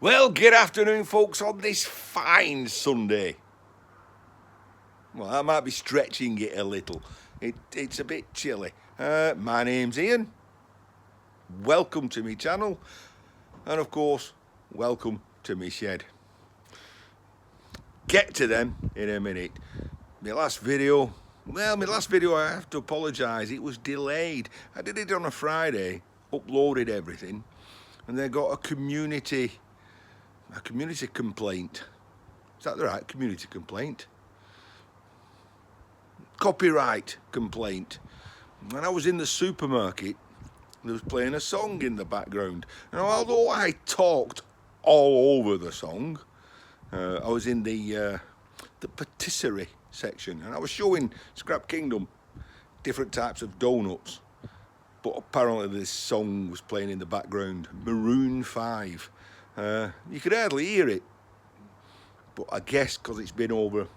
Well, good afternoon, folks, on this fine Sunday. Well, I might be stretching it a little. It's a bit chilly. My name's Ian. Welcome to my channel. And of course, welcome to my shed. Get to them in a minute. My last video, I have to apologise. It was delayed. I did it on a Friday, uploaded everything, and then got a community complaint. Is that the right community complaint? Copyright complaint. When I was in the supermarket, there was playing a song in the background. And although I talked all over the song, I was in the patisserie section, and I was showing Scrap Kingdom different types of donuts. But apparently this song was playing in the background, Maroon 5. You could hardly hear it, but I guess because it's been over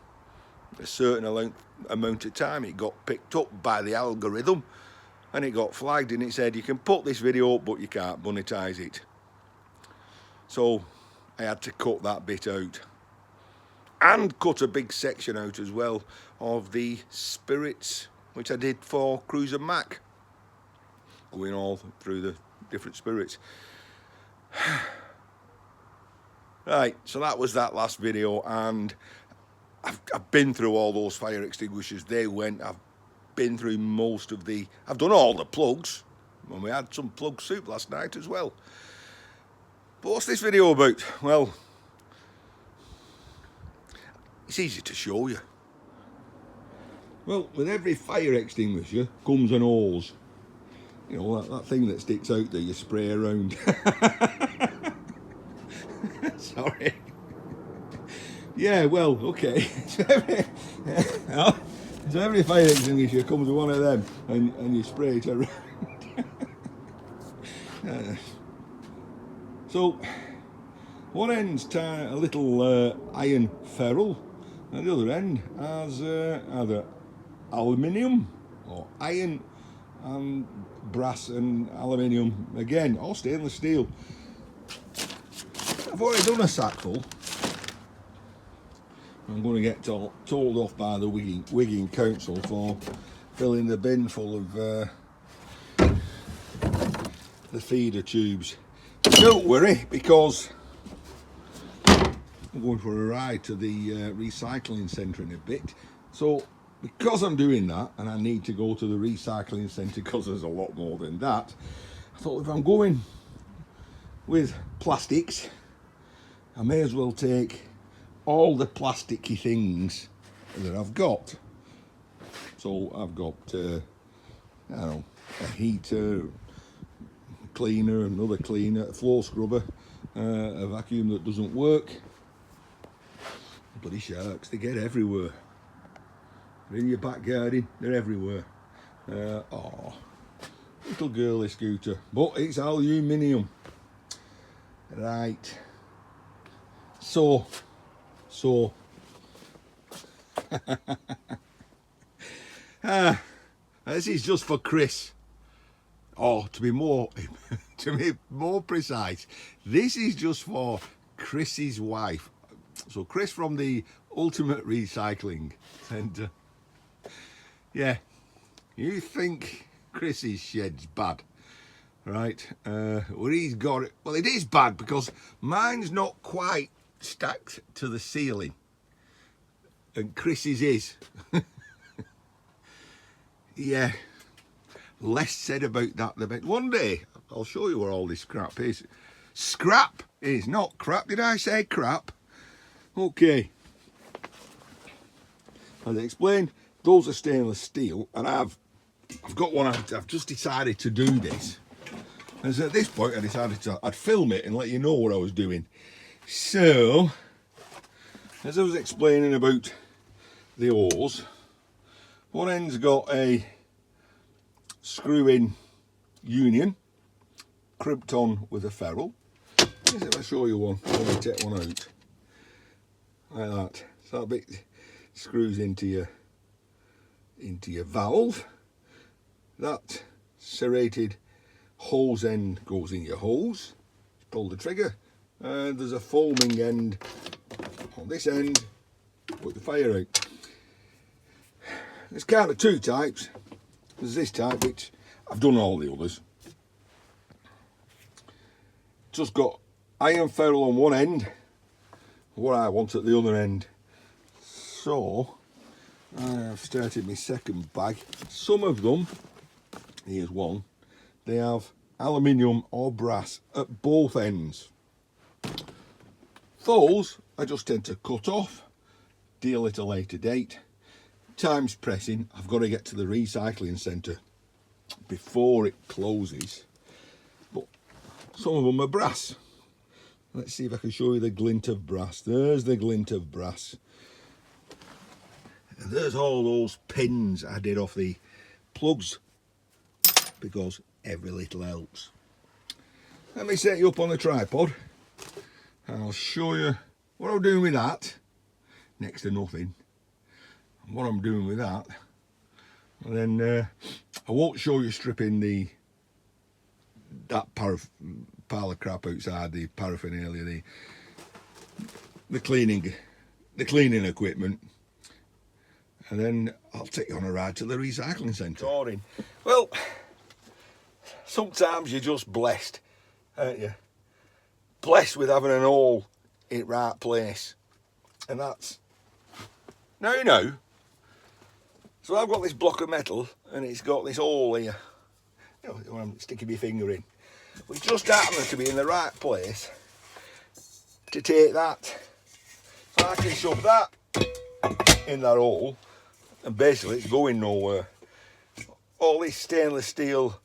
a certain amount of time, it got picked up by the algorithm and it got flagged, and it said you can put this video up but you can't monetize it. So I had to cut that bit out and cut a big section out as well of the spirits, which I did for Cruiser Mac, going all through the different spirits. Right, so that was that last video, and I've been through all those fire extinguishers. I've been through most of I've done all the plugs, and we had some plug soup last night as well. But what's this video about? Well, it's easy to show you. Well, with every fire extinguisher comes an hose. You know, that thing that sticks out there you spray around. Sorry. Yeah, well, okay. So every fire extinguisher comes with one of them, and you spray it around. So, one end's a little iron ferrule, and the other end has either aluminium or iron and brass and aluminium again, or stainless steel. I've already done a sack full. I'm going to get told off by the Wigging Council for filling the bin full of the feeder tubes. Don't worry, because I'm going for a ride to the recycling centre in a bit. So because I'm doing that, and I need to go to the recycling centre because there's a lot more than that, I thought if I'm going with plastics, I may as well take all the plasticky things that I've got. So I've got, I don't know, a heater, cleaner, another cleaner, a floor scrubber, a vacuum that doesn't work. Bloody sharks, they get everywhere. They're in your back garden, they're everywhere. Oh, little girly scooter, but it's aluminium. Right. So this is just for Chris. Or to be more precise, this is just for Chris's wife. So Chris from the Ultimate Recycling Centre. Yeah, you think Chris's shed's bad, right? Well, he's got it. Well, it is bad because mine's not quite stacked to the ceiling, and Chris's is. Yeah, less said about that the better. One day I'll show you where all this crap is. Scrap is not crap. Did I say crap? Okay. As I explained, those are stainless steel, and I've got one. I've just decided to do this, and so at this point I decided I'd film it and let you know what I was doing. So, as I was explaining about the hose, one end's got a screw-in union crimped on with a ferrule. Let's see if I show you one. Let me take one out like that. So that bit screws into your valve. That serrated hose end goes in your hose. Pull the trigger, and there's a foaming end on this end, put the fire out. There's kind of two types. There's this type, which I've done all the others. Just got iron ferrule on one end, what I want at the other end. So I've started my second bag. Some of them, here's one, they have aluminium or brass at both ends. Those I just tend to cut off, deal at a later date. Time's pressing, I've got to get to the recycling centre before it closes. But some of them are brass. Let's see if I can show you the glint of brass. There's the glint of brass. And there's all those pins I did off the plugs, because every little helps. Let me set you up on the tripod and I'll show you what I'm doing with that. Next to nothing. And what I'm doing with that. And then I won't show you stripping that pile of crap outside, the paraphernalia, the cleaning equipment. And then I'll take you on a ride to the recycling centre. Well, sometimes you're just blessed, aren't you? Blessed with having an hole in the right place. And that's, now you know. So I've got this block of metal and it's got this hole here. You know, when I'm sticking my finger in. We just happen to be in the right place to take that. So I can shove that in that hole. And basically it's going nowhere. All this stainless steel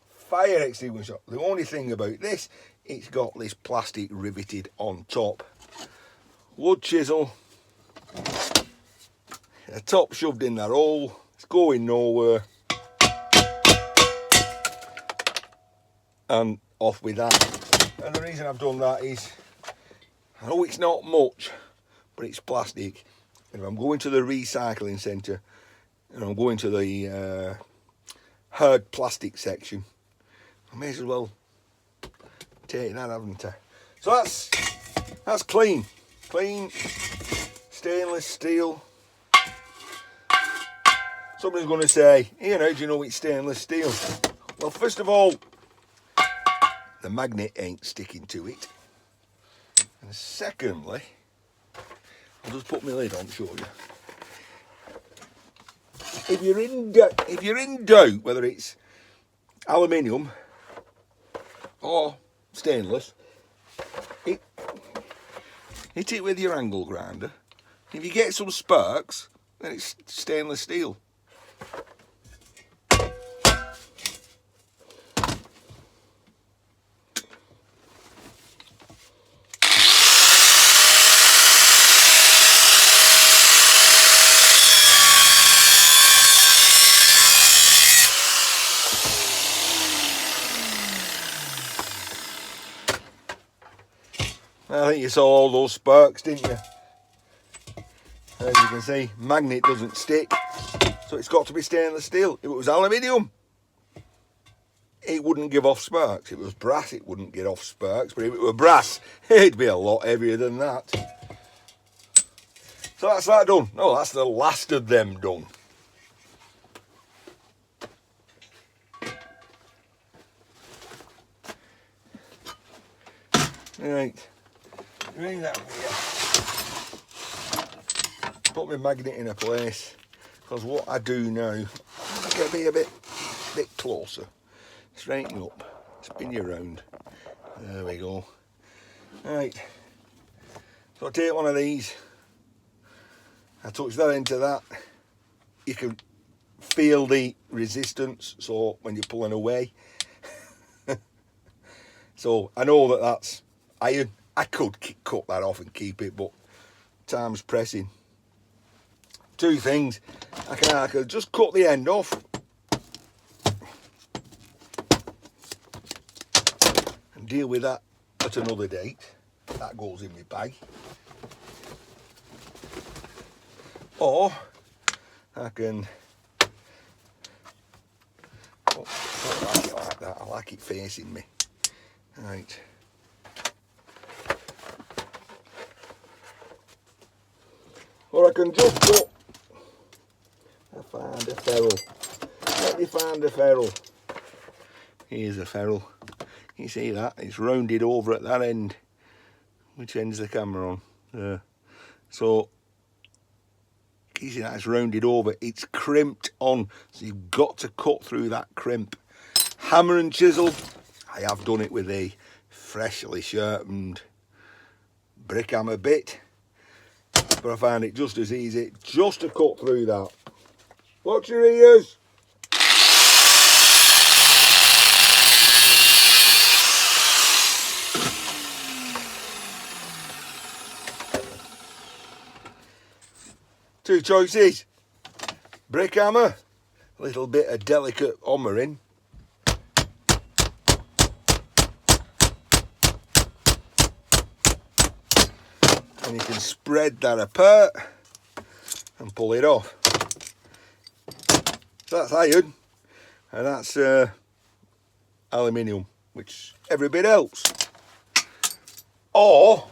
fire extinguisher. The only thing about this, it's got this plastic riveted on top. Wood chisel. A top shoved in that hole. It's going nowhere. And off with that. And the reason I've done that is, I know it's not much, but it's plastic. And if I'm going to the recycling centre and I'm going to the hard plastic section, I may as well take that, haven't I? So that's clean stainless steel. Somebody's going to say, Ian, how do you know it's stainless steel? Well, first of all, the magnet ain't sticking to it. And secondly, I'll just put my lid on to show you. If you're in doubt whether it's aluminium or stainless, hit it with your angle grinder. If you get some sparks, then it's stainless steel. I think you saw all those sparks, didn't you? As you can see, magnet doesn't stick, so it's got to be stainless steel. If it was aluminium, it wouldn't give off sparks. If it was brass, it wouldn't get off sparks. But if it were brass, it'd be a lot heavier than that. So that's that done. No, that's the last of them done. Right. Bring that here. Put my magnet in a place, because what I do now, I'm going to be a bit closer. Straighten up, spin you around. There we go. Right. So I take one of these. I touch that into that. You can feel the resistance. So when you're pulling away. So I know that that's iron. I could cut that off and keep it, but time's pressing. Two things. I could just cut the end off and deal with that at another date. That goes in my bag. Or I can I don't like it like that. I like it facing me. Right. or I can just go. I found a ferrule. Let me find a ferrule. Here's a ferrule. You see that? It's rounded over at that end. Which end's the camera on? There. So, you see that? It's rounded over. It's crimped on. So you've got to cut through that crimp. Hammer and chisel. I have done it with a freshly sharpened brick hammer bit. But I find it just as easy just to cut through that. Watch your ears. Two choices. Brick hammer, a little bit of delicate hammering. And you can spread that apart and pull it off. So that's iron, and that's aluminium, which every bit helps. Or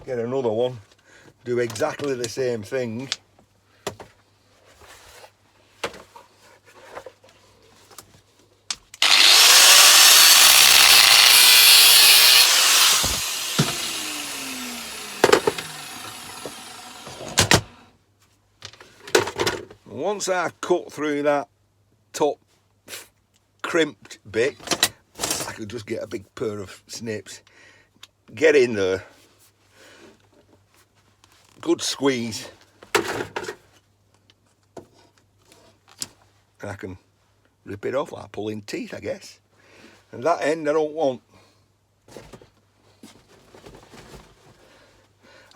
get another one, do exactly the same thing. Once I cut through that top crimped bit, I could just get a big pair of snips, get in there, good squeeze, and I can rip it off like pulling teeth, I guess. And that end I don't want.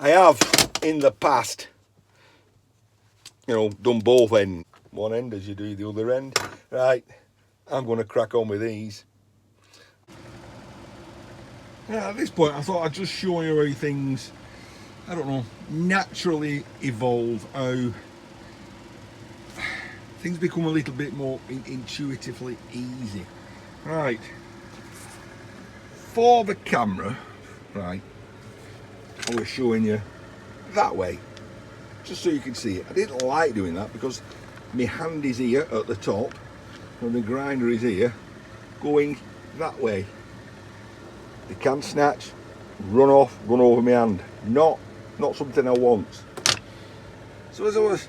I have in the past, you know, done both ends. One end as you do the other end. Right, I'm going to crack on with these. Yeah, at this point I thought I'd just show you how things, I don't know, naturally evolve, how things become a little bit more intuitively easy. Right, for the camera, right, I was showing you that way, just so you can see it. I didn't like doing that because my hand is here at the top and the grinder is here going that way. They can snatch, run off, run over my hand. Not something I want. So as I was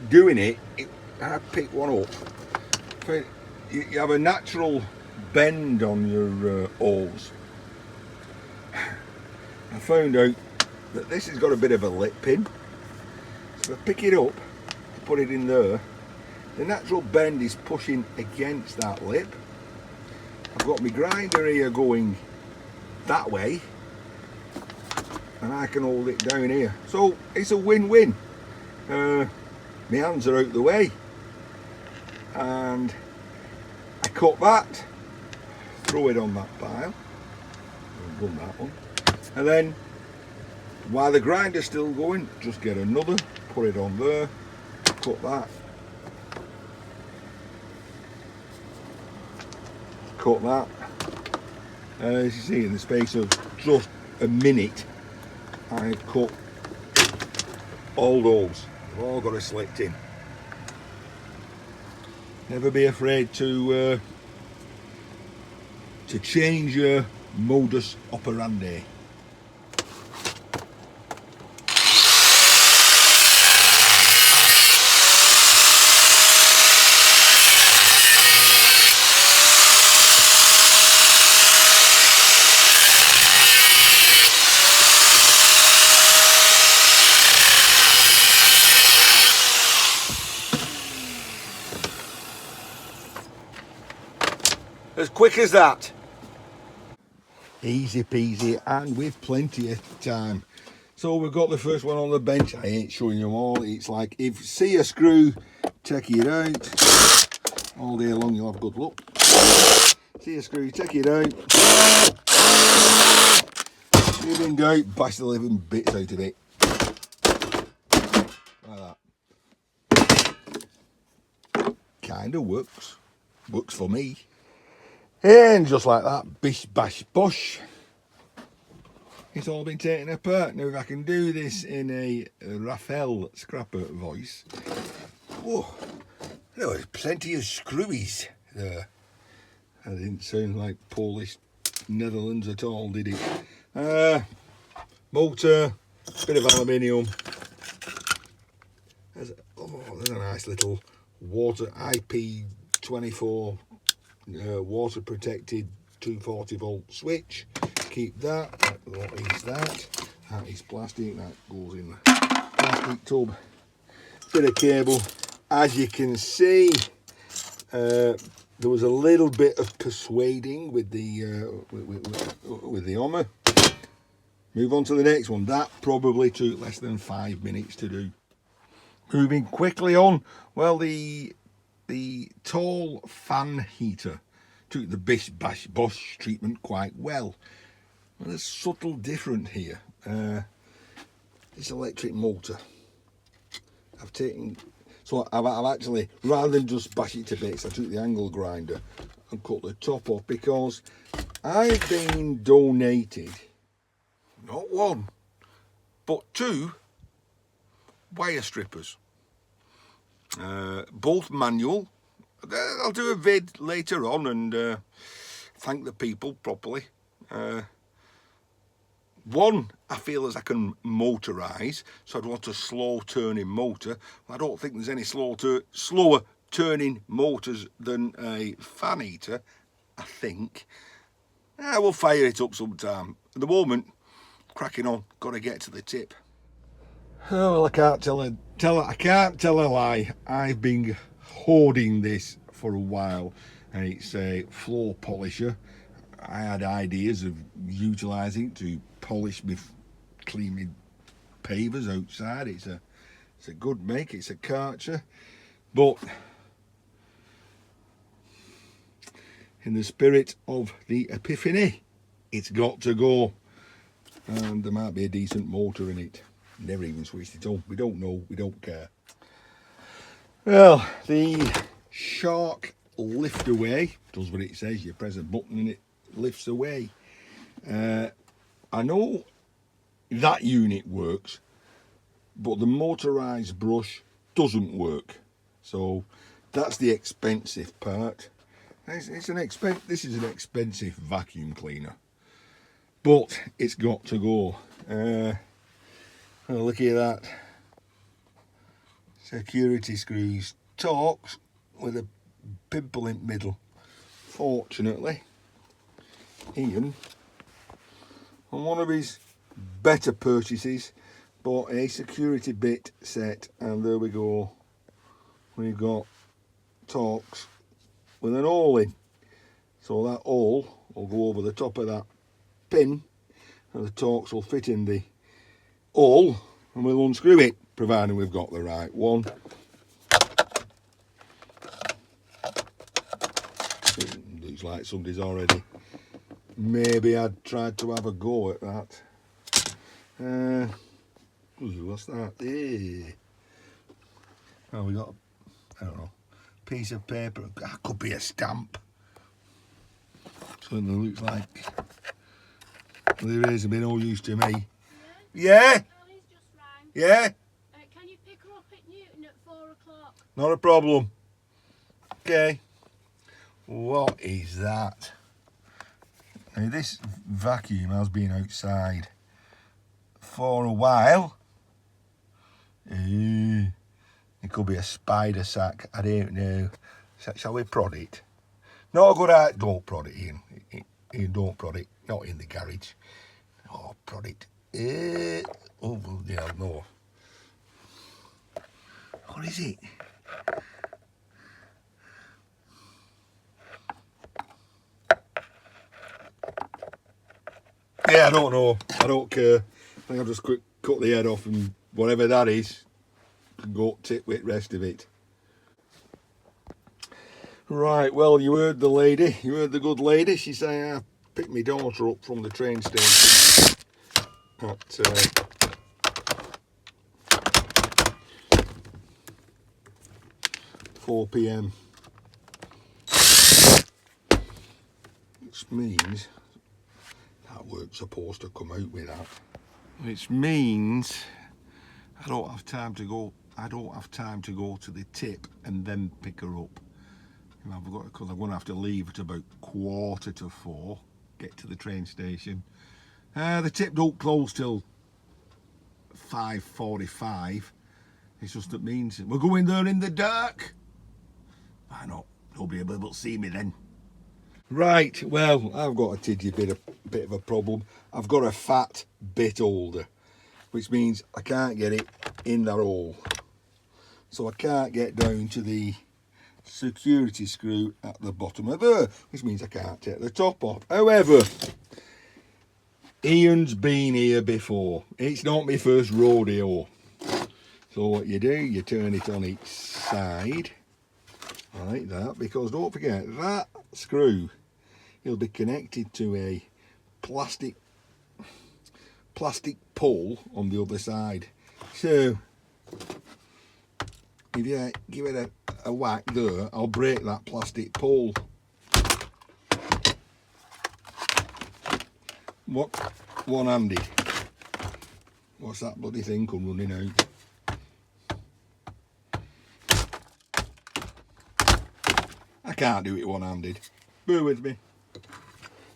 doing it, I picked one up. You have a natural bend on your awls. I found out that this has got a bit of a lip pin. So if I pick it up, put it in there, the natural bend is pushing against that lip. I've got my grinder here going that way, and I can hold it down here. So it's a win-win. My hands are out the way, and I cut that, throw it on that pile, run that one, and then while the grinder's still going, just get another, put it on there, cut that, cut that, and as you see, in the space of just a minute, I've cut all those. They've all got a slit in. Never be afraid to change your modus operandi. As quick as that. Easy peasy and with plenty of time. So we've got the first one on the bench. I ain't showing you all. It's like, if you see a screw, take it out. All day long you'll have good luck. See a screw, take it out. Even go out, bash the living bits out of it. Like that. Kinda works. Works for me. And just like that, bish bash bosh. it's all been taken apart. Now if I can do this in a Raphael Scrapper voice. Whoa, there was plenty of screwies there. That didn't sound like Polish Netherlands at all, did it? Motor, bit of aluminium. There's a nice little water IP24 water protected 240 volt switch. Keep that. What is that? That is plastic. That goes in the plastic tub. Bit of cable. As you can see, there was a little bit of persuading with the Hummer. Move on to the next one. That probably took less than 5 minutes to do. Moving quickly on. Well, the tall fan heater took the bish bash bosh treatment quite well. Well, there's subtle difference here. This electric motor. I've actually, rather than just bash it to bits, I took the angle grinder and cut the top off because I've been donated not one, but 2 wire strippers. Both manual. I'll do a vid later on and thank the people properly. One, I feel as I can motorise, so I'd want a slow turning motor. I don't think there's any slower turning motors than a fan heater, I think. We'll fire it up sometime. At the moment, cracking on, got to get to the tip. Oh, well, I can't tell a lie. I've been hoarding this for a while, and it's a floor polisher. I had ideas of utilising it to polish me, clean me pavers outside. It's a good make. It's a Karcher, but in the spirit of the Epiphany, it's got to go, and there might be a decent motor in it. Never even switched it on. We don't know. We don't care. Well, the Shark lift away does what it says. You press a button and it lifts away. I know that unit works, but the motorised brush doesn't work. So that's the expensive part. This is an expensive vacuum cleaner, but it's got to go. Look at that. Security screws. Torx with a pimple in the middle. Fortunately, Ian, on one of his better purchases, bought a security bit set, and there we go. We've got Torx with an hole in. So that hole will go over the top of that pin, and the Torx will fit in the hole, and we'll unscrew it, providing we've got the right one. It looks like somebody's already maybe I'd tried to have a go at that. What's that? Oh, we got, I don't know, piece of paper. That could be a stamp. Something that looks like the eraser bin all used to me. Yeah? Yeah? Can you pick her up at Newton at 4 o'clock? Not a problem. Okay. What is that? Now this vacuum has been outside for a while. It could be a spider sack. I don't know. Shall we prod it? Not a good idea. Don't prod it, Ian. Ian, don't prod it. Not in the garage. Oh, prod it. Oh, yeah, no. What is it? Yeah, I don't know. I don't care. I think I'll just cut the head off, and whatever that is, can go tip with the rest of it. Right, well, you heard the lady. You heard the good lady. She said, I picked my daughter up from the train station at 4 p.m. Which means that that weren't supposed to come out with that. Which means I don't have time to go to the tip and then pick her up. Because I'm going to have to leave at about 3:45, get to the train station. The tip don't close till 5:45. It's just that means we're going there in the dark. Why not? Nobody will be able to see me then. Right, well, I've got a tidgy bit of a problem. I've got a fat bit holder, which means I can't get it in that hole. So I can't get down to the security screw at the bottom of there, which means I can't take the top off. However, Ian's been here before. It's not my first rodeo. So what you do, you turn it on its side, like that, because don't forget, that screw, it'll be connected to a plastic pole on the other side. So if you give it a whack there, I'll break that plastic pole. What? One-handed. What's that bloody thing come running out? I can't do it one-handed. Bear with me.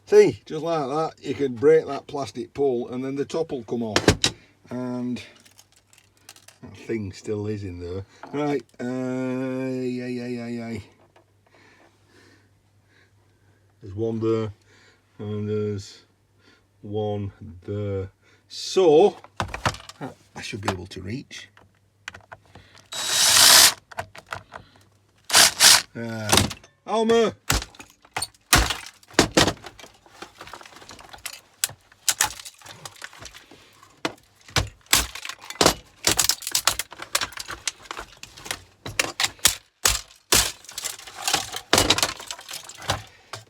See, just like that, you can break that plastic pole and then the top will come off. And that thing still is in there. Right, there's one there, and there's one there. So, I should be able to reach. Alma!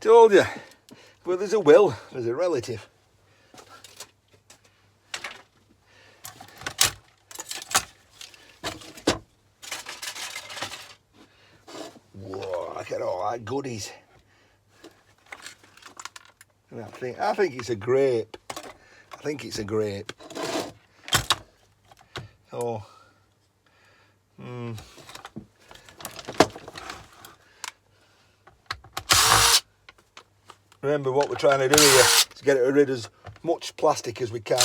Told you, where there's a will, there's a relative. Whoa, look at all that goodies. I think it's a grape. I think it's a grape. So, remember what we're trying to do here is get rid of as much plastic as we can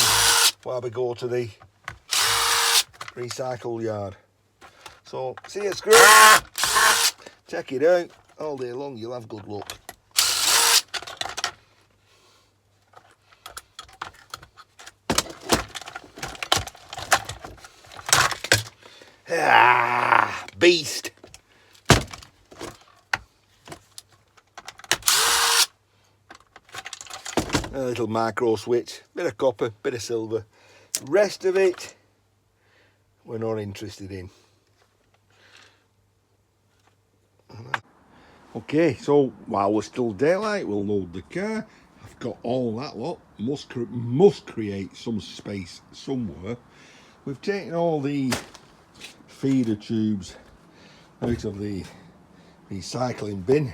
while we go to the recycle yard. So, see you, screw. Check it out all day long, you'll have good luck. Ah, beast. A little micro switch, bit of copper, bit of silver. Rest of it, we're not interested in. Okay, so while we're still daylight, we'll load the car. I've got all that lot. Must create some space somewhere. We've taken all the feeder tubes out of the recycling bin.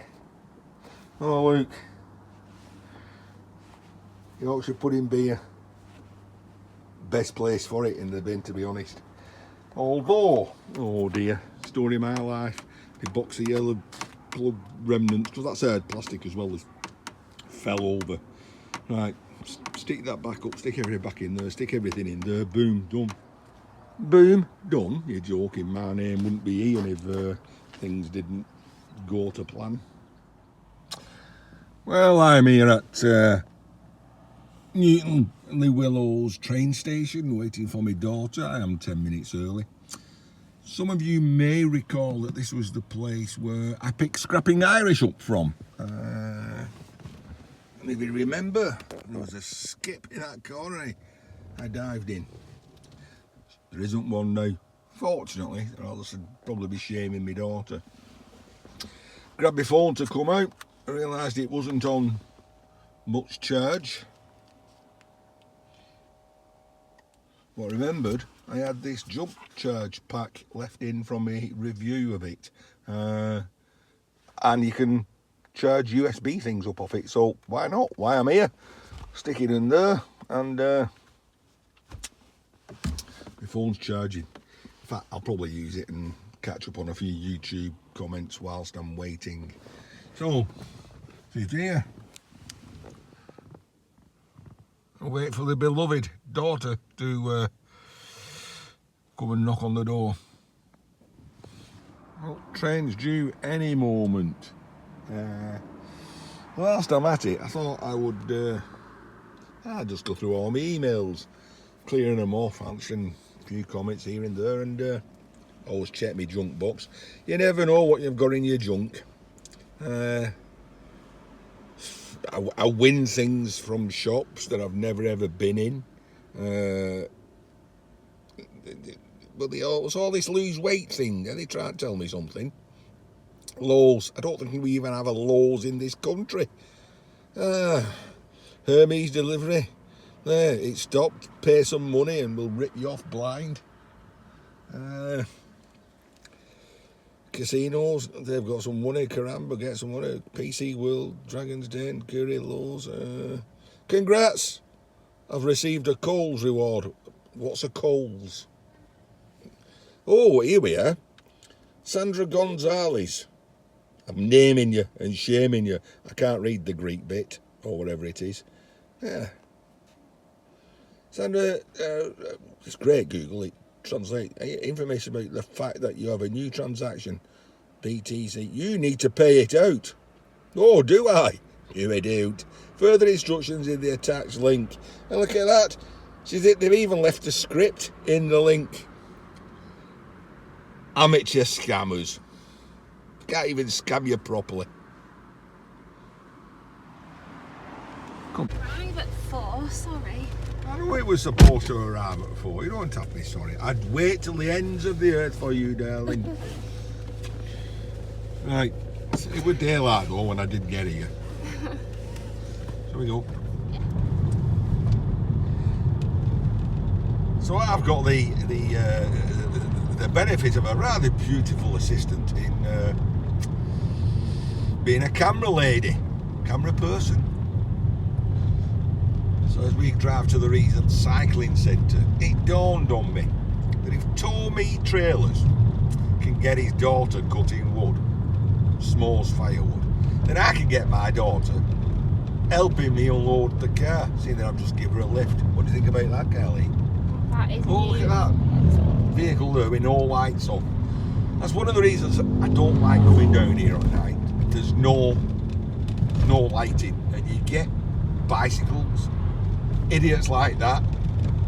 Oh look, Yorkshire pudding beer, best place for it in the bin, to be honest. Although, oh dear, story of my life, the box of yellow plug remnants, because that's hard plastic as well, as fell over. Right, stick that back up, stick everything back in there, stick everything in there, boom, done. Boom, done. You're joking, my name wouldn't be Ian if things didn't go to plan. Well, I'm here at Newton Le Willows train station waiting for my daughter. I am 10 minutes early. Some of you may recall that this was the place where I picked Scrapping Irish up from. And if you remember, there was a skip in that corner I dived in. There isn't one now, fortunately, or else I'd probably be shaming my daughter. Grabbed my phone to come out, I realised it wasn't on much charge. But I remembered I had this jump charge pack left in from a review of it. And you can charge USB things up off it, so why not? Why I'm here? stick it in there, and my phone's charging. In fact, I'll probably use it and catch up on a few YouTube comments whilst I'm waiting. So, see you there. I'll wait for the beloved daughter to come and knock on the door. Well, train's due any moment. Whilst I'm at it, I thought I would I'd just go through all my emails, clearing them off, answering a few comments here and there, and always check my junk box. You never know what you've got in your junk. I win things from shops that I've never ever been in. But it's all this lose weight thing. Are they trying to tell me something? Lowe's. I don't think we even have a Lowe's in this country. Hermes delivery. There, it stopped. Pay some money and we'll rip you off blind. Casinos, they've got some money. Caramba, get some money. PC World, Dragon's Den, Curry, Lowe's. Congrats! I've received a Coles reward. What's a Coles? Oh, here we are. Sandra Gonzalez. I'm naming you and shaming you. I can't read the Greek bit, or whatever it is. Yeah. Sandra, it's great, Google it. Translate information about the fact that you have a new transaction. BTC. You need to pay it out. Oh, do I? You idiot. Further instructions in the attached link. And look at that. They've even left a script in the link. Amateur scammers. Can't even scam you properly. Arrive at 4, sorry. I know it was supposed to arrive at 4. You don't have to be sorry. I'd wait till the ends of the earth for you, darling. Right. It was daylight though when I did get here. So we go. So I've got the benefit of a rather beautiful assistant in being a camera lady, camera person. So as we drive to the Reason Cycling Centre, it dawned on me that if Tommy Trailers can get his daughter cutting wood, s'mores firewood, then I can get my daughter helping me unload the car, seeing that I've just given her a lift. What do you think about that, Carly? That is Oh, look at that vehicle there with no lights on. That's one of the reasons I don't like coming down here at night. There's no lighting, and you get bicycles, idiots like that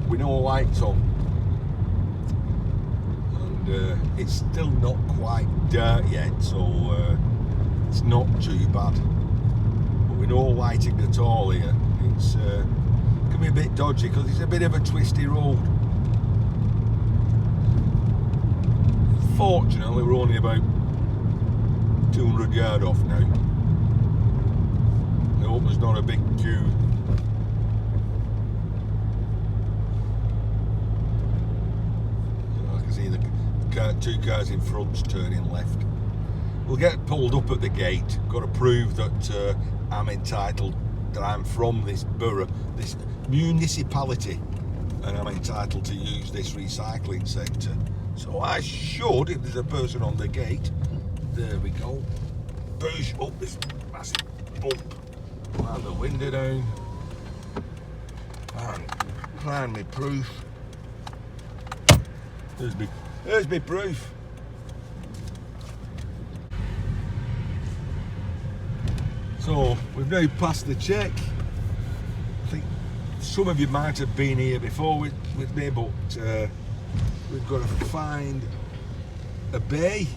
with no lights on, and it's still not quite dark yet, so it's not too bad. But with no lighting at all here, it's can be a bit dodgy because it's a bit of a twisty road. Fortunately, we're only about 200 yards off now. I hope there's not a big queue. I can see the two cars in front's turning left. We'll get pulled up at the gate. Got to prove that I'm entitled, that I'm from this borough, this municipality, and I'm entitled to use this recycling centre. So I should, if there's a person on the gate, there we go, push up this massive bump, climb the window down, and climb my proof. There's my proof. So we've now passed the check. I think some of you might have been here before with me, but we've got to find a bay,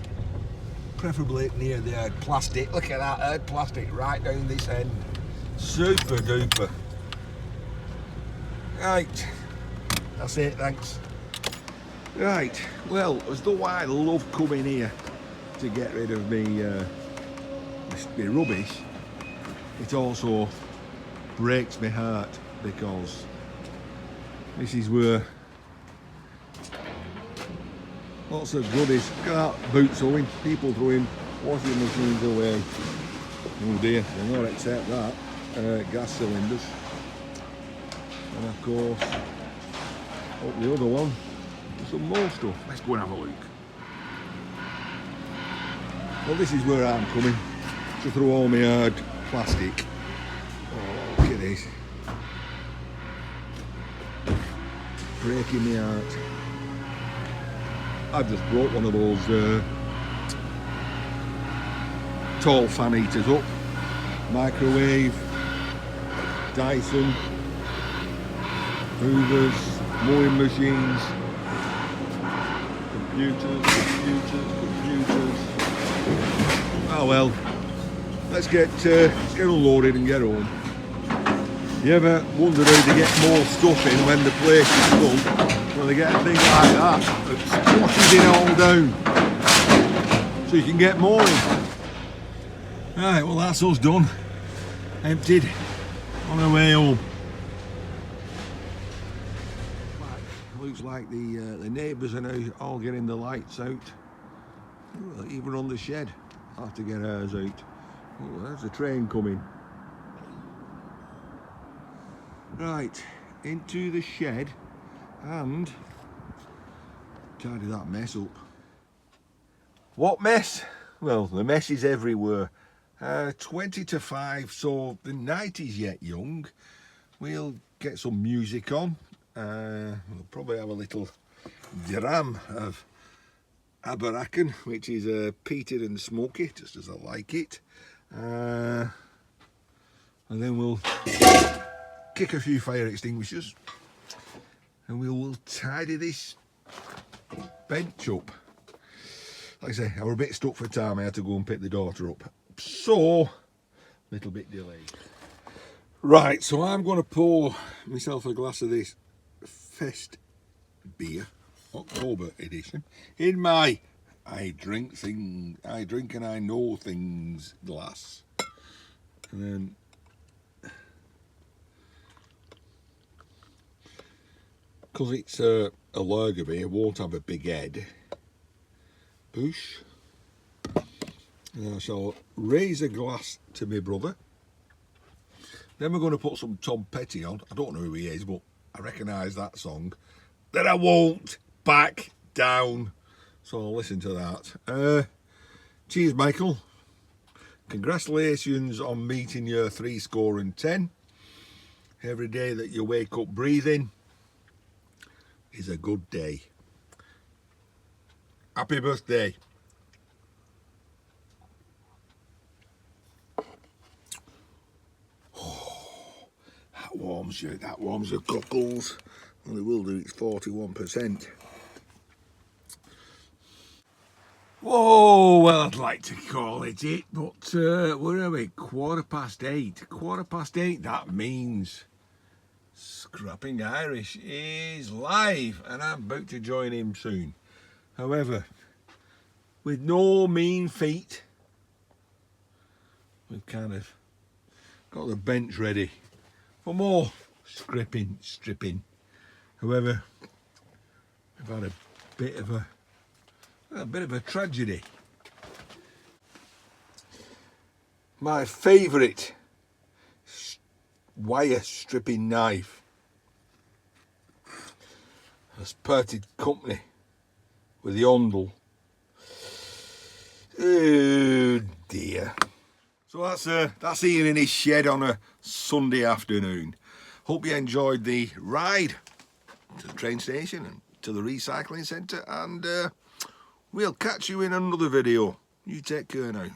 preferably near the hard plastic. Look at that hard plastic right down this end. Super duper. Right, that's it, thanks. Right, well, as though I love coming here to get rid of me rubbish, it also breaks my heart because this is where lots of goodies. Look at that, boot sewing, people throwing washing machines away. Oh dear, they'll not accept that. Gas cylinders. And of course, up the other one, there's some more stuff. Let's go and have a look. Well, this is where I'm coming, to throw all my hard plastic. Oh, look at this. Breaking my heart. I've just brought one of those tall fan heaters up. Microwave, Dyson, hoovers, mowing machines, computers. Oh well, let's get unloaded and get home. You ever wondered how to get more stuff in when the place is full? Well, they get a thing like that that squashes it all down so you can get more in. Right, well that's us done. Emptied on our way home. Looks like the neighbours are now all getting the lights out. Ooh, even on the shed. I'll have to get ours out. Oh, there's a train coming. Right, into the shed and tidy that mess up. What mess? Well, the mess is everywhere. 20 to 5, so the night is yet young. We'll get some music on. We'll probably have a little dram of Aberracan, which is peated and smoky, just as I like it. And then we'll kick a few fire extinguishers and we will tidy this bench up. Like I say, I was a bit stuck for time. I had to go and pick the daughter up, so a little bit delayed. Right, so I'm going to pour myself a glass of this Fest beer, October edition, in my I drink and I know things glass. And then because it's a lager beer, it won't have a big head. Push. And I shall raise a glass to my brother. Then we're going to put some Tom Petty on. I don't know who he is, but I recognise that song. That I won't back down. So I'll listen to that. Cheers, Michael. Congratulations on meeting your 70. Every day that you wake up breathing is a good day. Happy birthday. Oh, that warms your cockles. Well, it will do, it's 41%. Whoa, well, I'd like to call it, but where are we? 8:15. 8:15, that means Scrapping Irish is live, and I'm about to join him soon. However, with no mean feat, we've kind of got the bench ready for more stripping. However, we've had a bit of a tragedy. My favourite wire stripping knife has parted company with the Ondel. Oh dear. So that's Ian in his shed on a Sunday afternoon. Hope you enjoyed the ride to the train station and to the recycling centre, and we'll catch you in another video. You take care now.